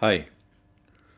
Hi.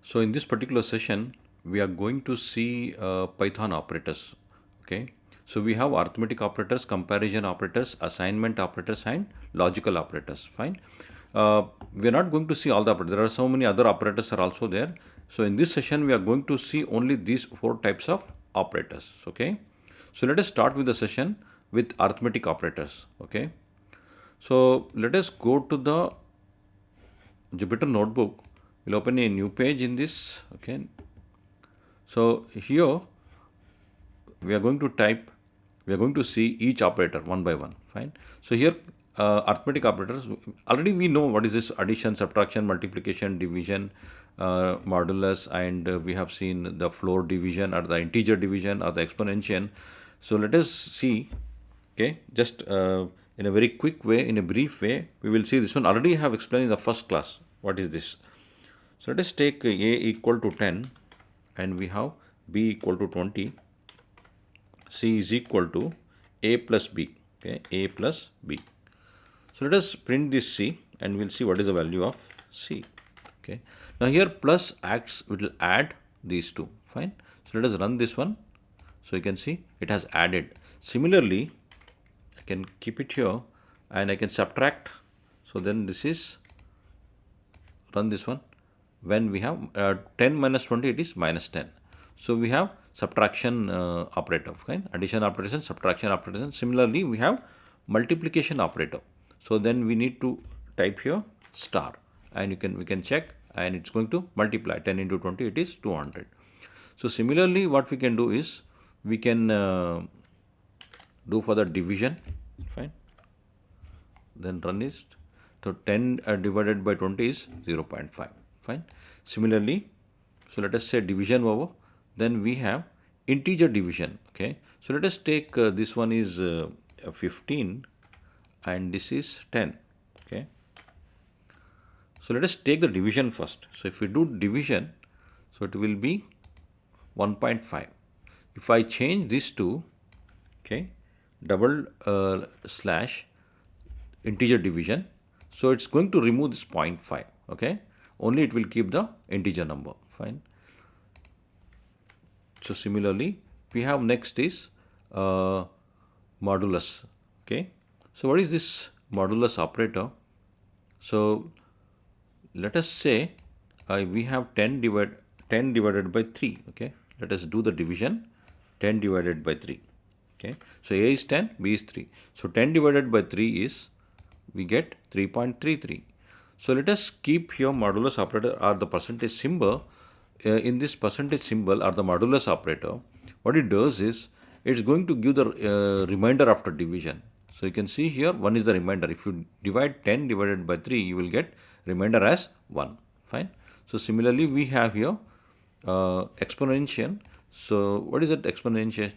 So in this particular session, we are going to see Python operators. Okay. So we have arithmetic operators, comparison operators, assignment operators, and logical operators. Fine. We are not going to see all the operators. There are so many other operators are also there. So in this session, we are going to see only these four types of operators. Okay. So let us start with the session with arithmetic operators. Okay. So let us go to the Jupyter notebook. We'll open a new page in this. Okay. So here we are going to type, we are going to see each operator one by one. Fine. So here arithmetic operators, already we know what is this: addition, subtraction, multiplication, division, modulus, and we have seen the floor division or the integer division or the exponential. So let us see, okay, just in a very quick way, in a brief way, we will see this one. Already I have explained in the first class what is this. So let us take a equal to 10 and we have b equal to 20, c is equal to a plus b, okay, a plus b. So let us print this c and we'll see what is the value of c. Okay. Now here plus acts, it will add these two. Fine. So let us run this one. So you can see it has added. Similarly, I can keep it here and I can subtract. So then this is, run this one. When we have 10 minus 20, it is minus 10. So we have subtraction operator, okay? Addition operation, subtraction operation. Similarly, we have multiplication operator. So then we need to type here star, and we can check, and it's going to multiply 10 into 20, it is 200. So similarly, what we can do is we can do for the division. Fine. Then run it. So 10 divided by 20 is 0.5. Fine. Similarly, so let us say division over. Then we have integer division. Okay. So let us take this one is 15 and this is 10. Okay. So let us take the division first. So if we do division, so it will be 1.5. If I change this to, okay, double slash integer division, so it's going to remove this 0.5. Okay, only it will keep the integer number. Fine. So similarly, we have next is modulus. Okay. So what is this modulus operator? So let us say we have 10 divided by 3. Okay. Let us do the division. 10 divided by 3. Okay. So a is 10, b is 3. So 10 divided by 3 is, we get 3.33. So let us keep here modulus operator or the percentage symbol. In this percentage symbol or the modulus operator, what it does is it's going to give the remainder after division. So you can see here 1 is the remainder. If you divide 10 divided by 3, you will get remainder as 1. Fine. So similarly, we have here exponential. So what is that exponentiation?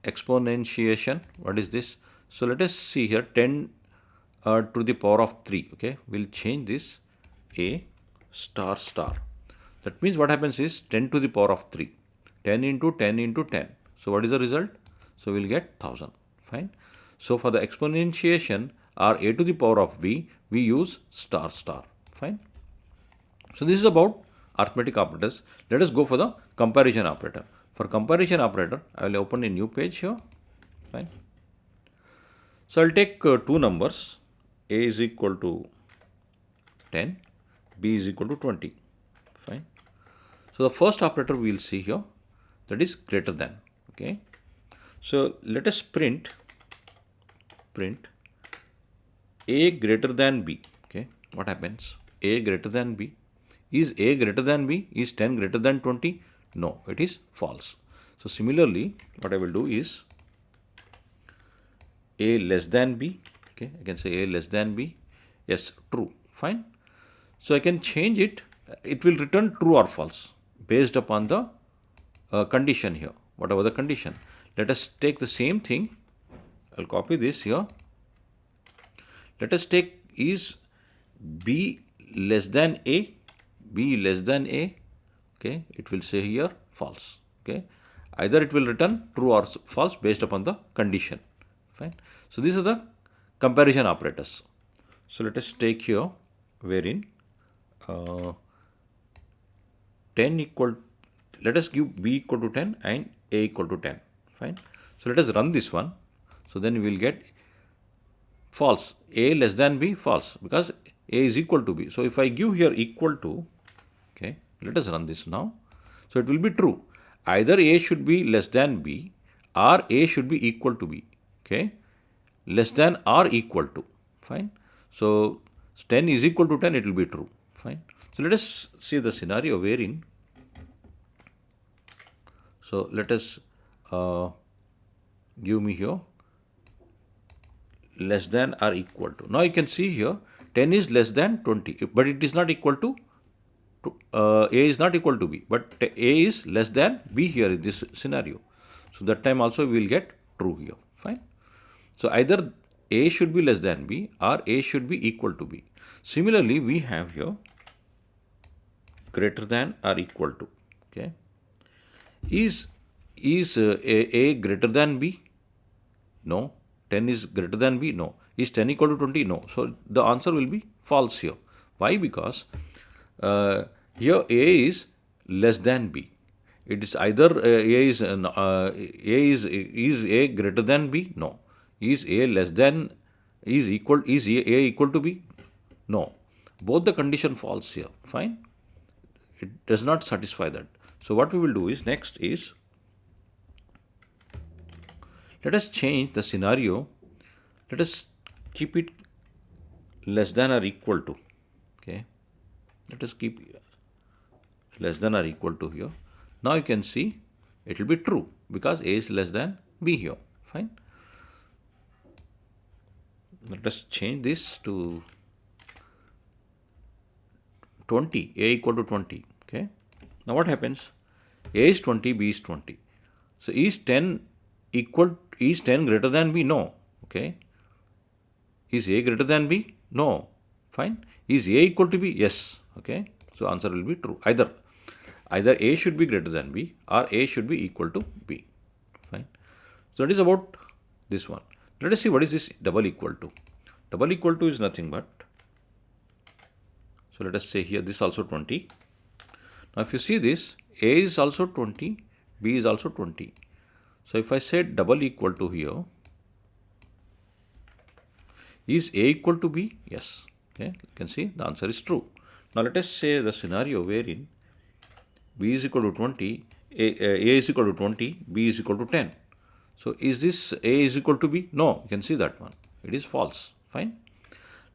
Exponentiation. What is this? So let us see here 10 to the power of 3. Okay, we'll change this a star star. That means what happens is 10 to the power of 3. 10 into 10 into 10. So what is the result? So we'll get 1000. Fine. So for the exponentiation or a to the power of b, we use star star. Fine. So this is about arithmetic operators. Let us go for the comparison operator. For comparison operator, I will open a new page here. Fine. So I'll take two numbers. A is equal to 10, b is equal to 20. Fine. So the first operator we will see here, that is greater than. Okay. So let us print a greater than b. Okay. What happens? A greater than b. Is a greater than b? Is 10 greater than 20? No, it is false. So similarly, what I will do is a less than b. Okay, I can say a less than b. Yes, true. Fine. So I can change it. It will return true or false based upon the condition here, whatever the condition. Let us take the same thing. I'll copy this here. Let us take is b less than a, b less than a. Okay, it will say here false. Okay, either it will return true or false based upon the condition. Fine. So these are the comparison operators. So let us take here wherein uh, 10 equal, let us give b equal to 10 and a equal to 10. Fine. So let us run this one. So then we will get false. A less than b, false, because a is equal to b. So if I give here equal to, okay, let us run this now. So it will be true. Either a should be less than b or a should be equal to b. Okay, less than or equal to. Fine. So 10 is equal to 10, it will be true. Fine. So let us see the scenario wherein, so let us give me here less than or equal to. Now you can see here 10 is less than 20, but it is not equal to a is not equal to b, but a is less than b here in this scenario. So that time also we will get true here. Fine. So either a should be less than b or a should be equal to b. Similarly, we have here greater than or equal to. Okay. Is a greater than b? No. 10 is greater than b? No. Is 10 equal to 20? No. So the answer will be false here. Why? Because here a is less than b. It is either is a greater than b? No. Is a less than, is equal, is a equal to b? No. Both the condition false here. Fine. It does not satisfy that. So what we will do is, next is, let us change the scenario. Let us keep it less than or equal to. Okay. Let us keep less than or equal to here. Now you can see it will be true because a is less than b here. Fine. Let us change this to 20, a equal to 20. Okay. Now what happens? A is 20, b is 20. So is 10 equal, is 10 greater than b? No. Okay. Is a greater than b? No. Fine. Is a equal to b? Yes. Okay. So answer will be true. Either a should be greater than b or a should be equal to b. Fine. So that is about this one. Let us see what is this double equal to. Double equal to is nothing but, so let us say here this also 20. Now if you see this, a is also 20, b is also 20. So if I say double equal to here, is a equal to b? Yes. Okay. You can see the answer is true. Now let us say the scenario wherein b is equal to 20, a is equal to 20, b is equal to 10. So is this a is equal to b? No. You can see that one. It is false. Fine.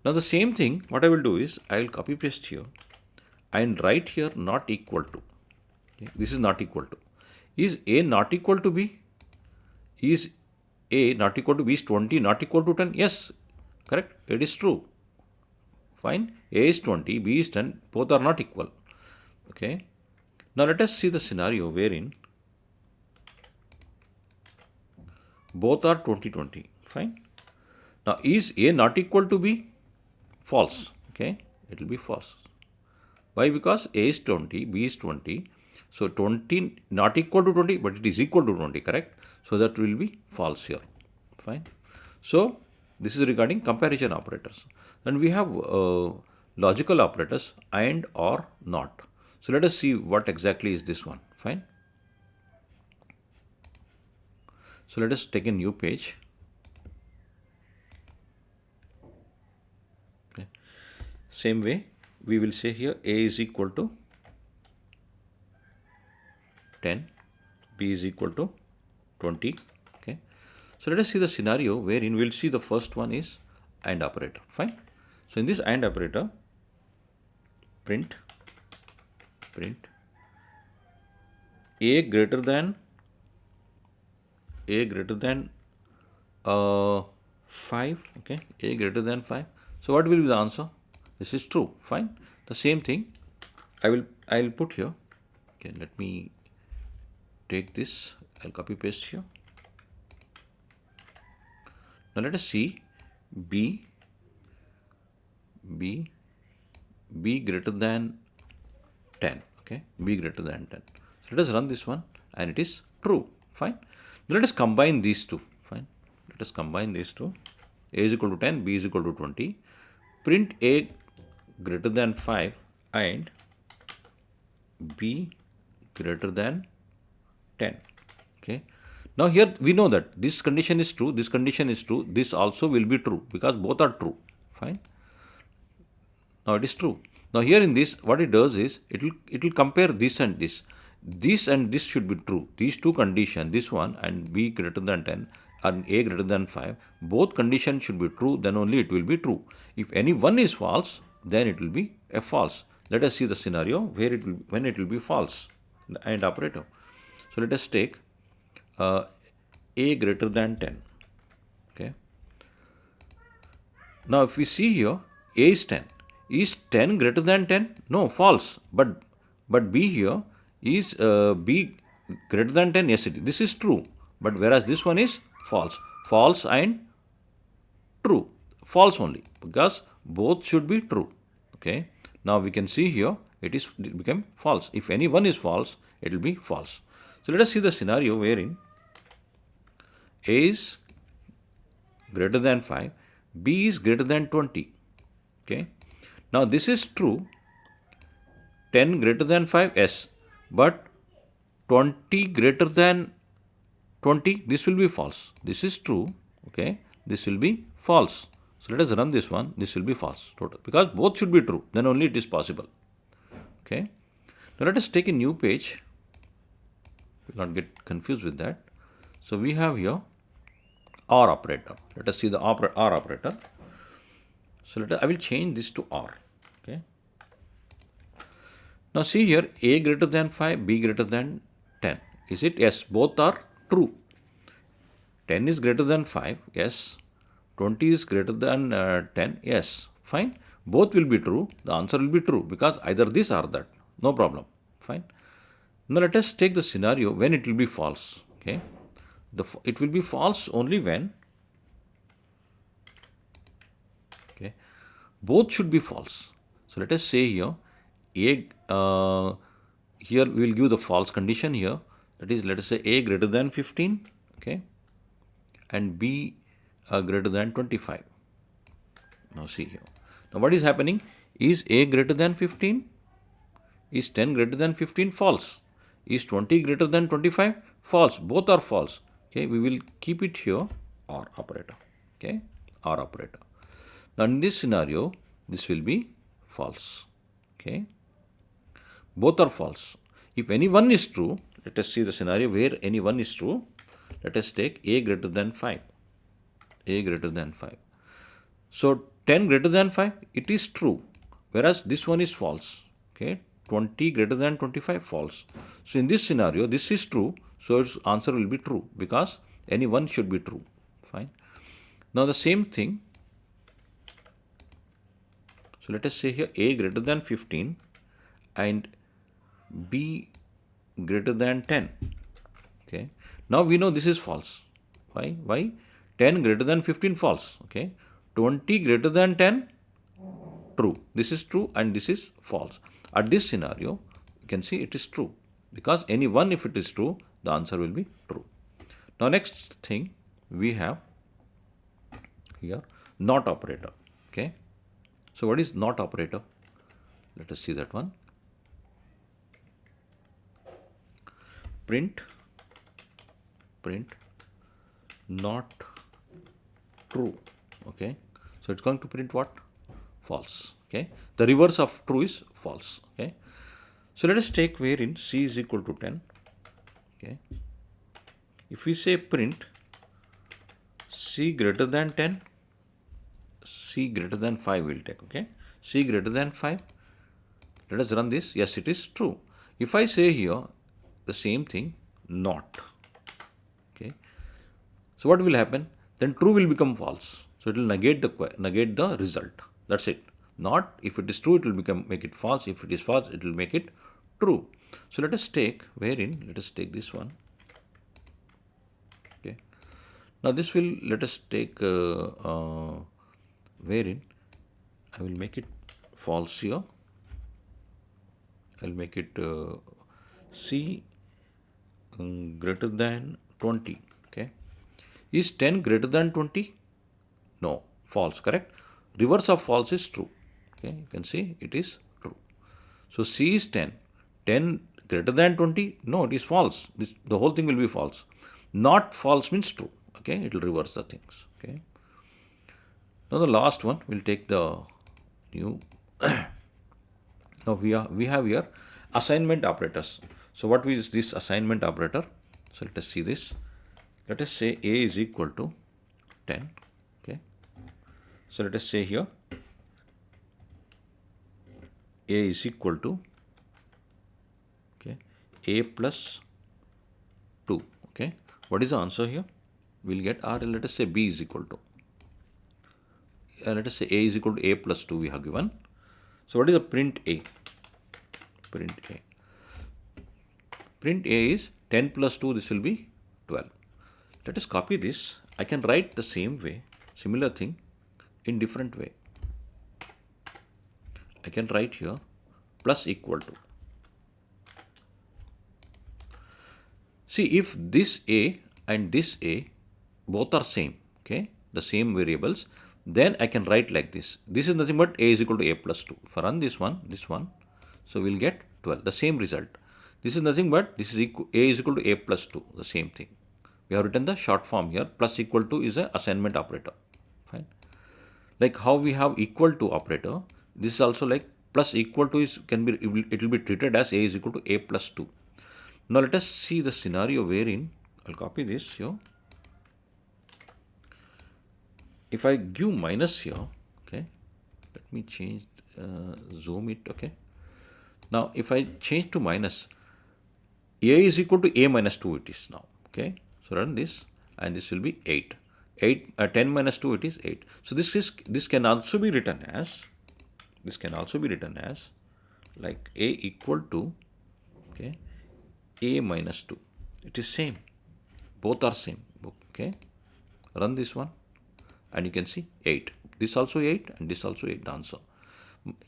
Now the same thing, what I will do is, I will copy paste here and write here not equal to. Okay. This is not equal to. Is a not equal to b? Is a not equal to b? Is 20 not equal to 10? Yes. Correct. It is true. Fine. A is 20, b is 10. Both are not equal. Okay. Now let us see the scenario wherein both are 20, 20. Fine. Now is a not equal to b? False. Okay. It will be false. Why? Because a is 20, b is 20. So 20 not equal to 20, but it is equal to 20. Correct. So that will be false here. Fine. So this is regarding comparison operators. Then we have logical operators, and, or, not. So let us see what exactly is this one. Fine. So let us take a new page. Okay. Same way, we will say here a is equal to 10, b is equal to 20. Okay. So let us see the scenario wherein we'll see the first one is AND operator. Fine. So in this AND operator, print a greater than 5. Okay, a greater than 5. So what will be the answer? This is true. Fine. The same thing I will put here. Okay, let me take this. I'll copy paste here. Now let us see b greater than 10. Okay, b greater than 10. So let us run this one, and it is true. Fine. Now let us combine these two. Fine. Let us combine these two. A is equal to 10, b is equal to 20. Print a greater than 5 and b greater than 10. Okay. Now here we know that this condition is true, this condition is true, this also will be true because both are true. Fine. Now it is true. Now here in this, what it does is it will compare this and this. This and this should be true. These two conditions, this one and b greater than 10 and a greater than 5, both conditions should be true, then only it will be true. If any one is false, then it will be a false. Let us see the scenario where it will, when it will be false, the AND operator. So let us take a greater than 10. Okay. Now if we see here, a is 10. Is 10 greater than 10? No, false. But b here is b greater than 10. Yes, it is. This is true. But whereas this one is false. False and true. False only because both should be true. Okay. Now we can see here it became false. If any one is false, it will be false. So let us see the scenario wherein a is greater than 5, b is greater than 20. Okay. Now this is true, 10 greater than 5, yes, but 20 greater than 20, this will be false. This is true, okay, this will be false. So let us run this one, this will be false total because both should be true, then only it is possible. Okay. Now let us take a new page, will not get confused with that. So we have here OR operator. Let us see the OR operator. So I will change this to OR. Okay. Now see here, a greater than 5, b greater than 10. Is it? Yes, both are true. 10 is greater than 5. Yes. 20 is greater than 10. Yes. Fine. Both will be true. The answer will be true because either this or that. No problem. Fine. Now let us take the scenario when it will be false. Okay. It will be false only when both should be false. So let us say here here we will give the false condition here, that is, let us say a greater than 15, okay, and b greater than 25. Now see here. Now what is happening? Is a greater than 15? Is 10 greater than 15? False. Is 20 greater than 25? False. Both are false. Okay, we will keep it here OR operator. Okay, OR operator. Now in this scenario, this will be false. Okay, both are false. If any one is true, let us see the scenario where any one is true. Let us take a greater than 5. A greater than 5. So 10 greater than 5, it is true, whereas this one is false. Okay, 20 greater than 25, false. So in this scenario, this is true, so its answer will be true because any one should be true. Fine. Now the same thing. So let us say here a greater than 15 and b greater than 10. Okay. Now we know this is false. Why? Why? 10 greater than 15, false. Okay. 20 greater than 10, true. This is true and this is false. At this scenario, you can see it is true because any one, if it is true, the answer will be true. Now next thing we have here NOT operator. Okay. So what is NOT operator? Let us see that one. Print not true. Okay. So it's going to print what? False. Okay. The reverse of true is false. Okay. So let us take wherein c is equal to 10. Okay. If we say print c greater than 10, c greater than 5 will take. Okay. C greater than 5. Let us run this. Yes, it is true. If I say here the same thing, not. Okay. So what will happen? Then true will become false. So it will negate the result. That's it. Not, if it is true, it will make it false. If it is false, it will make it true. So let us take wherein, let us take this one. Okay. Now this will, let us take wherein I will make it false here. I will make it c greater than 20. Okay. Is 10 greater than 20? No, false, correct. Reverse of false is true. Okay, you can see it is true. So C is 10. 10 greater than 20? No, it is false. The whole thing will be false. Not false means true. Okay, it will reverse the things. Okay. Now the last one, we'll take the new. Now we have here assignment operators. So what is this assignment operator? So let us see this. Let us say A is equal to 10. Okay. So let us say here A is equal to, okay, A plus 2. Okay. What is the answer here? We'll get R. Let us say B is equal to. Let us say A is equal to A plus 2 we have given. So what is a print A? Print A. Print A is 10 plus 2, this will be 12. Let us copy this. I can write the same way, similar thing in different way. I can write here plus equal to. See, if this A and this A both are same, okay, the same variables, then I can write like this. This is nothing but A is equal to A plus 2. If I run this one, so we'll get 12, the same result. This is nothing but this is A is equal to A plus 2, the same thing. We have written the short form here. Plus equal to is a assignment operator. Fine. Like how we have equal to operator, this is also like plus equal to is it will be treated as A is equal to A plus 2. Now let us see the scenario wherein I'll copy this here. If I give minus here, okay, let me change, zoom it, okay. Now if I change to minus, A is equal to A minus 2 it is now, okay. So run this and this will be 8. 10 minus 2 it is 8. So this can also be written as, like A equal to, okay, A minus 2. It is same. Both are same, okay. Run this one and you can see 8. This also 8 and this also 8, the answer.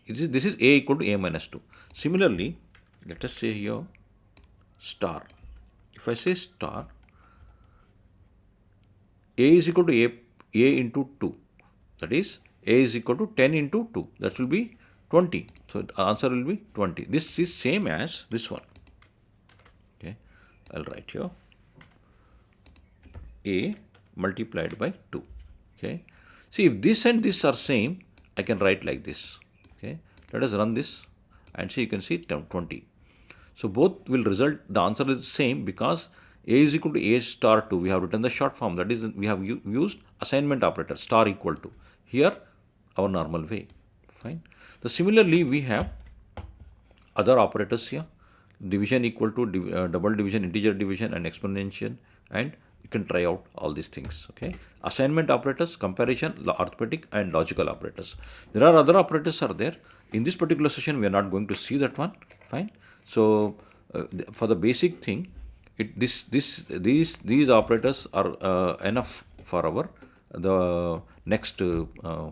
This is A equal to A minus 2. Similarly, let us say here star. If I say star, A is equal to A into 2. That is A is equal to 10 into 2. That will be 20. So the answer will be 20. This is same as this one. Okay, I'll write here A multiplied by 2. Okay. See, if this and this are same, I can write like this. Okay. Let us run this and see, you can see 20. So both will result, the answer is same because A is equal to A star 2. We have written the short form. That is, we have used assignment operator star equal to. Here, our normal way. Fine. So similarly, we have other operators here. Division equal to double division, integer division, and exponential, and you can try out all these things. Okay. Assignment operators, comparison, arithmetic, and logical operators. There are other operators are there. In this particular session, we are not going to see that one. Fine. So for the basic thing, these operators are enough for our the next session.